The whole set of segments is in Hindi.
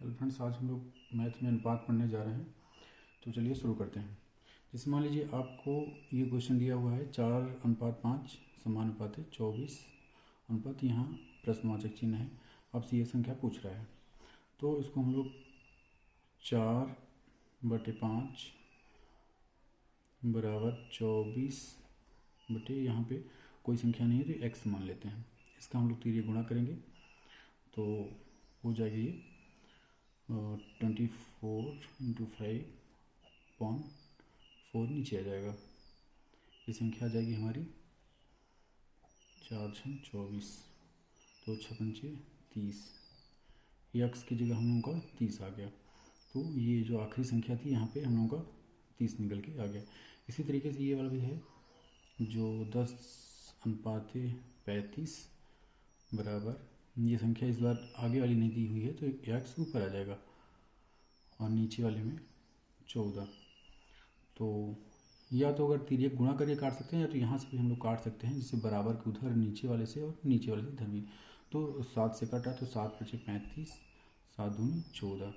तो फ्रेंड्स आज हम लोग मैथ में अनुपात पढ़ने जा रहे हैं। तो चलिए शुरू करते हैं। जैसे मान लीजिए आपको ये क्वेश्चन दिया हुआ है 4:5 समानुपाती 24 अनुपात, यहाँ प्रश्नवाचक चिन्ह है, आपसे ये संख्या पूछ रहा है। तो इसको हम लोग 4/5 बराबर 24 बटे यहाँ पे कोई संख्या नहीं है तो x मान लेते हैं। इसका हम लोग तीर गुणा करेंगे तो हो जाएगा ये 24×5/4 नीचे आ जाएगा। ये संख्या आ जाएगी हमारी 4×24 तो 6×5=30। ये x की जगह हम लोगों का 30 आ गया। तो ये जो आखिरी संख्या थी यहाँ पे हम लोगों का 30 निकल के आ गया। इसी तरीके से ये वाला भी है जो 10:35 बराबर, ये संख्या इस बार आगे वाली नहीं दी हुई है तो x ऊपर आ जाएगा और नीचे वाले में 14। तो या तो अगर तिर्यक गुणा करके काट सकते हैं या तो यहाँ से भी हम लोग काट सकते हैं, जिससे बराबर के उधर नीचे वाले से और नीचे वाले से इधर भी। तो 7 से कटा तो 7×5=35, 7×2=14।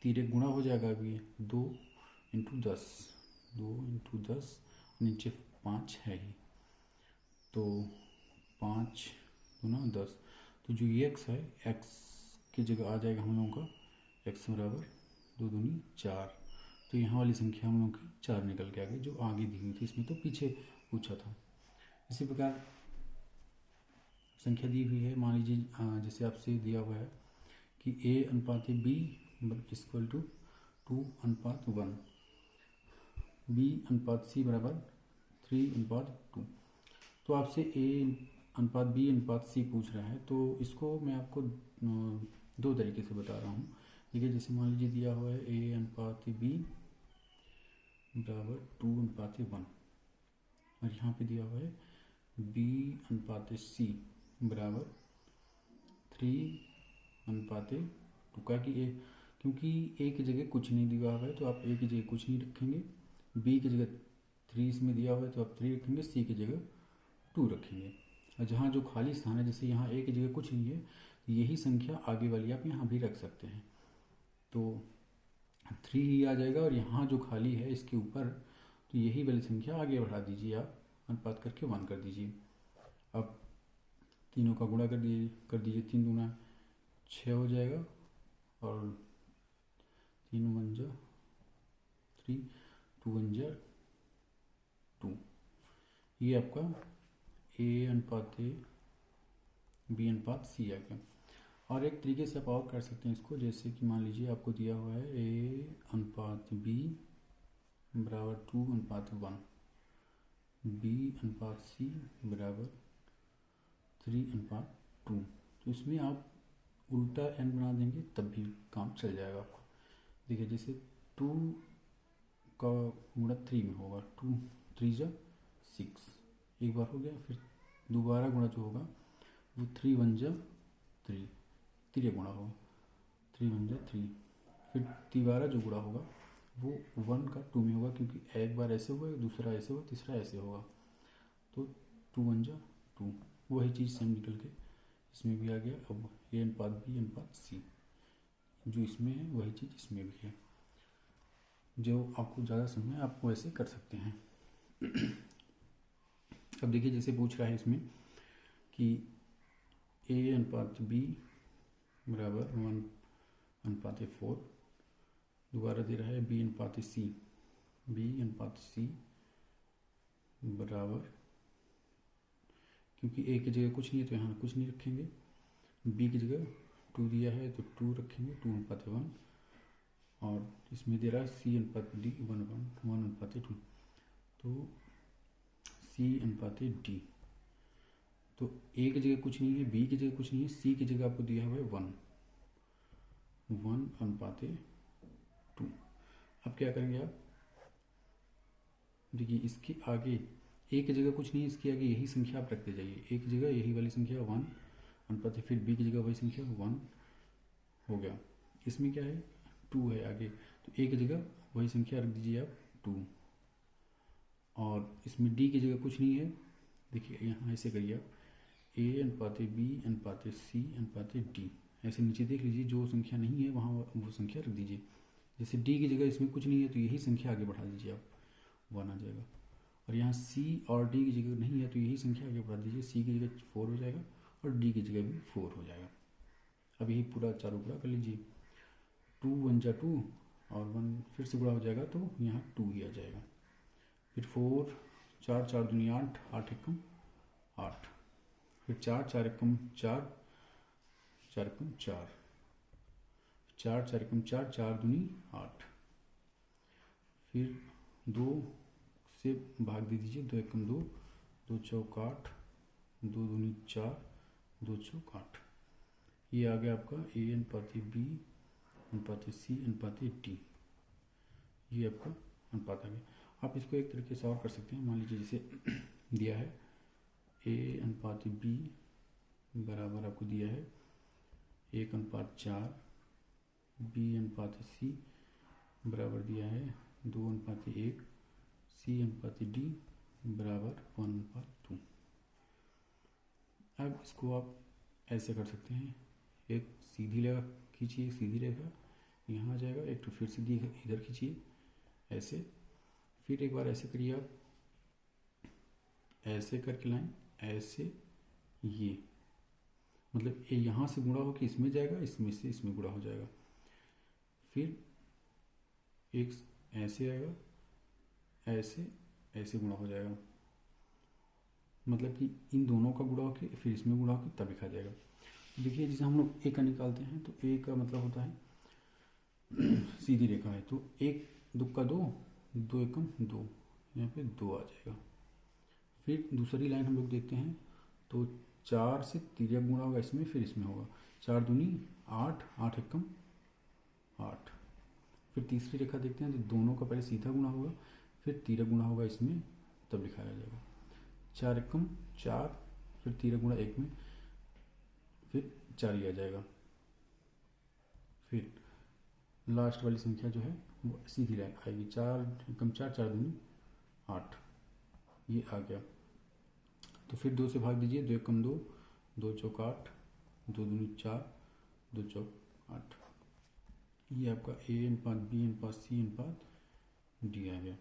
तिर्यक गुणा हो जाएगा अभी 2×10, 2×10, नीचे 5 है ही तो 5×10। तो जो ये x है, x की जगह आ जाएगा हम लोगों का x बराबर 2×2=4। तो यहाँ वाली संख्या हम लोगों की 4 निकल के आ गई जो आगे दी हुई थी, इसमें तो पीछे पूछा था। इसी प्रकार संख्या दी हुई है, मान लीजिए जैसे आपसे दिया हुआ है कि A/B = 2:1, B/C बराबर 3:2। तो आपसे A/B/C पूछ रहा है, तो इसको मैं आपको दो तरीके से बता रहा हूँ। ठीक है, जैसे मान लीजिए दिया हुआ है A/B बराबर 2:1 और यहाँ पे दिया हुआ है B/C बराबर 3:2। का कि क्योंकि A की जगह कुछ नहीं दिया हुआ है तो आप A की जगह कुछ नहीं रखेंगे, B की जगह 3 इसमें दिया हुआ है तो आप 3 रखेंगे, C की जगह 2 रखेंगे। और जहाँ जो खाली स्थान है, जैसे यहाँ A की जगह कुछ नहीं है, यही संख्या आगे वाली आप यहाँ भी रख सकते हैं तो 3 ही आ जाएगा। और यहाँ जो खाली है इसके ऊपर, तो यही वाली संख्या आगे बढ़ा दीजिए, आप अनुपात करके 1 कर दीजिए। अब तीनों का गुणा कर दीजिए 3×6 हो जाएगा और 3×1=3, 2×2। ये आपका A/B/C आ गया। और एक तरीके से आप और कर सकते हैं इसको, जैसे कि मान लीजिए आपको दिया हुआ है A/B बराबर 2:1, B/C बराबर 3:2। तो इसमें आप उल्टा n बना देंगे तब भी काम चल जाएगा आपको। देखिए जैसे 2 का गुणा 3 में होगा, 2×3=6, एक बार हो गया। फिर दोबारा गुणा जो होगा वो 3×1=3, तिर्यक गुणा होगा 3×1=3। फिर तिबारा जो गुणा होगा वो 1 का 2 में होगा, क्योंकि एक बार ऐसे हुआ, दूसरा ऐसे हुआ, तीसरा ऐसे होगा, तो 2×1=2। वही चीज़ सेम निकल के इसमें भी आ गया। अब A/B/C जो इसमें है वही चीज़ इसमें भी है। जो आपको ज़्यादा समझ है आप वैसे कर सकते हैं। अब देखिए जैसे पूछ रहा है इसमें कि A/B बराबर 1:4, दोबारा दे रहा है B/C बराबर, क्योंकि A की जगह कुछ नहीं है तो यहाँ कुछ नहीं रखेंगे, B की जगह 2 दिया है तो 2 रखेंगे 2:1, और इसमें दे रहा है C/D 1:2, तो C/D। तो A की जगह कुछ नहीं है, B की जगह कुछ नहीं है, C की जगह आपको दिया हुआ है 1:2। अब क्या करेंगे आप, देखिए इसके आगे A की जगह कुछ नहीं है, इसके आगे यही संख्या आप रखते जाइए। A की जगह यही वाली संख्या 1:, फिर B की जगह वही संख्या 1 हो गया। इसमें क्या है 2 है आगे, तो A की जगह वही संख्या रख दीजिए आप 2। और इसमें D की जगह कुछ नहीं है, देखिए यहाँ ऐसे करिए आप A/B/C/D, ऐसे नीचे देख लीजिए, जो संख्या नहीं है वहाँ वो संख्या रख दीजिए। जैसे डी की जगह इसमें कुछ नहीं है तो यही संख्या आगे बढ़ा दीजिए आप, 1 आ जाएगा। और यहाँ सी और डी की जगह नहीं है तो यही संख्या आगे बढ़ा दीजिए, सी की जगह 4 हो जाएगा और डी की जगह भी 4 हो जाएगा। अब यही पूरा चारों पूरा कर लीजिए, 2 1 जा 2 और 1 फिर से गुणा हो जाएगा तो यहाँ 2 ही आ जाएगा। फिर 4 4 4 दूनी 8 8 एकम 8, फिर 4 4 एकम 4 4 एकम 4 4 4 एकम 4 4 दूनी 8, फिर 2 से भाग दे दीजिए, 2 एकम 2 2 चौक 8 2 दूनी 4 2 चौक 8। ये आ गया आपका ए अनुपाती बी अनुपाती सी अनुपाती डी, ये आपका अनुपात आ गया। आप इसको एक तरीके से और कर सकते हैं, मान लीजिए जैसे दिया है ए अनुपाती बी बराबर आपको दिया है 1 अनुपात 4, बी अनुपाती सी बराबर दिया है 2 अनुपाती 1, सी अनुपाती डी बराबर 1 अनुपात 2। अब इसको आप ऐसे कर सकते हैं, एक सीधी रेखा खींचिए, सीधी रेखा यहाँ आ जाएगा, एक तो फिर सीधी इधर खींचिए ऐसे, फिर एक बार ऐसे करिए आप, ऐसे करके लाइन ऐसे, ये मतलब ये यहाँ से गुणा होकर इसमें जाएगा, इसमें से इसमें गुणा हो जाएगा, फिर एक ऐसे आएगा, ऐसे ऐसे गुणा हो जाएगा, मतलब कि इन दोनों का गुणा होकर फिर इसमें गुणा होकर तब लिखा जाएगा। देखिए जैसे हम लोग ए का निकालते हैं तो ए का मतलब होता है सीधी रेखा है तो 1 2 का 2 2 एकम 2, यहाँ पे 2 आ जाएगा। फिर दूसरी लाइन हम लोग देखते हैं तो 4 से तिर्यक गुणा होगा इसमें, फिर इसमें होगा 4 दूनी 8 8 एकम 8। फिर तीसरी रेखा देखते हैं तो दोनों का पहले सीधा गुणा होगा, फिर तिर्यक गुणा होगा इसमें, तब लिखाया जाएगा 4 एकम 4, फिर तिर्यक गुणा 1 में, फिर 4 ही आ जाएगा। फिर लास्ट वाली संख्या जो है वो सीधी लाइन आएगी, 4 एकम 4 4 दूनी 8, ये आ गया। तो फिर 2 से भाग दीजिए, 2 एकम 2 2 चौक 8 2 दूनी 4 2 चौक 8, ये आपका ए अनुपात बी अनुपात सी अनुपात डी आ गया।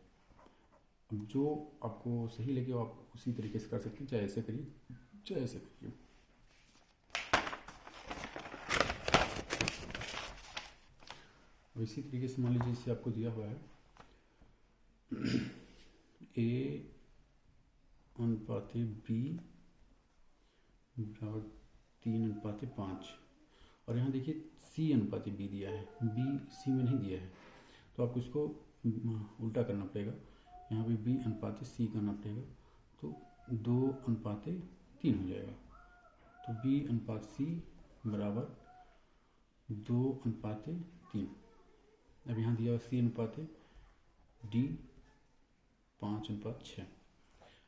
अब जो आपको सही लगे वो आप उसी तरीके से कर सकते हैं, चाहे ऐसे करिए चाहे ऐसे करिए। अब इसी तरीके से मान लीजिए जैसे आपको दिया हुआ है ए अनुपाती बी बराबर 3 अनुपाती 5, और यहाँ देखिए सी अनुपाती बी दिया है, बी सी में नहीं दिया है, तो आपको इसको उल्टा करना पड़ेगा, यहाँ पे बी अनुपाती सी करना पड़ेगा, तो 2 अनुपाती 3 हो जाएगा। तो बी अनुपात सी बराबर 2 अनुपाती 3। अब यहाँ दिया सी अनुपाती डी 5 अनुपात 6।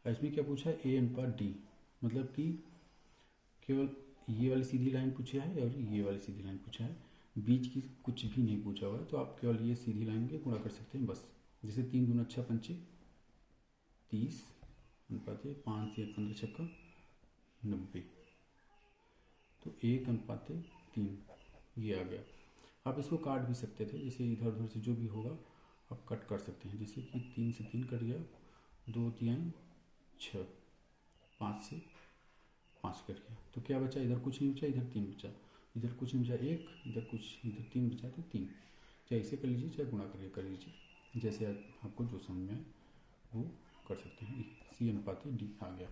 इसमें क्या पूछा है, ए अनुपात डी, मतलब कि केवल ये वाली सीधी लाइन पूछा है और ये वाली सीधी लाइन पूछा है, बीच की कुछ भी नहीं पूछा हुआ है, तो आप केवल ये सीधी लाइन के गुणा कर सकते हैं बस। जैसे 3 दूना 6 पंचे 30 अनुपात 5 से 15 छक्का 90, तो 1 अनुपात 3 ये आ गया। आप इसको काट भी सकते थे, जैसे इधर उधर से जो भी होगा आप कट कर सकते हैं, जैसे कि 3 से 3 कट गया, 2 3 6, 5 से 5 कट गया, तो क्या बचा, इधर कुछ नहीं बचा, इधर 3 बचा, इधर कुछ नहीं बचा 1, इधर कुछ, इधर 3 बचा तो 3। चाहे इसे कर लीजिए चाहे गुणा करके कर लीजिए, जैसे आपको जो समझ में आए वो कर सकते हैं। सी अनुपात डी आ गया।